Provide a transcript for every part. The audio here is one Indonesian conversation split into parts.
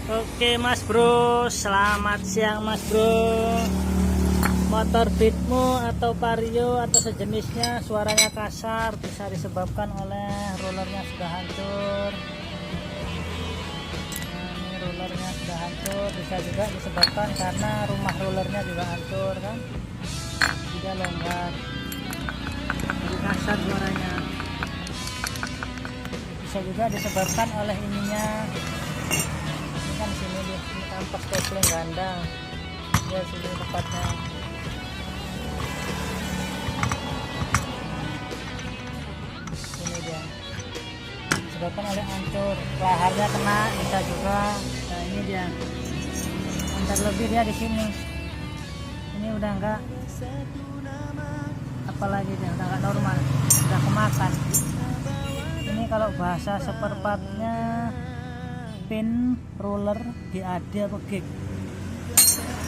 Oke Mas Bro, selamat siang Mas Bro. Motor Beatmu atau Vario atau sejenisnya suaranya kasar bisa disebabkan oleh rollernya sudah hancur. Nah, ini rollernya sudah hancur, bisa juga disebabkan karena rumah rollernya juga hancur kan. Tidak longgar, jadi kasar suaranya. Bisa juga disebabkan oleh ininya. Kan sini dia, ini kampas kopling ganda ya, sini tepatnya. Sini dia disebabkan oleh hancur, laharnya kena, bisa juga. Nah ini dia, antar lebih dia di sini. Ini udah enggak, apalagi dia udah enggak normal, udah kemakan. Ini kalau bahasa seperempatnya pin roller GAD atau gig.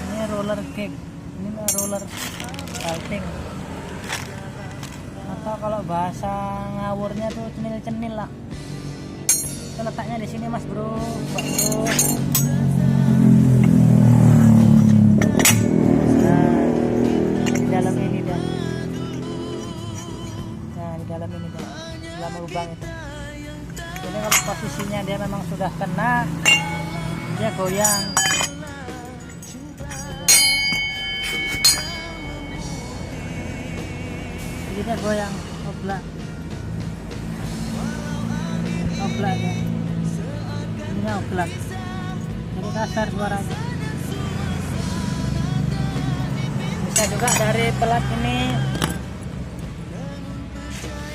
Ini roller gig, ini roller galting, atau kalau bahasa ngawurnya tuh cenil-cenil lah. Itu letaknya di sini Mas Bro, Mbak Bro. Nah, di dalam ini dah. Nah, di dalam ini dah, dalam lubang itu. Ini kalau posisinya dia memang sudah kena, dia goyang. Jadi dia goyang, oblak ya. Ini oblak, jadi kasar suaranya. Bisa juga dari pelat ini,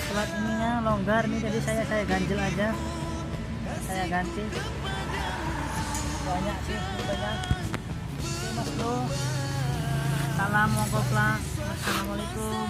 pelat ininya longgar nih, jadi saya ganjel aja, saya ganti. Banyak sih, banyak. Oke Mas Bro, salam mongkopla, assalamualaikum.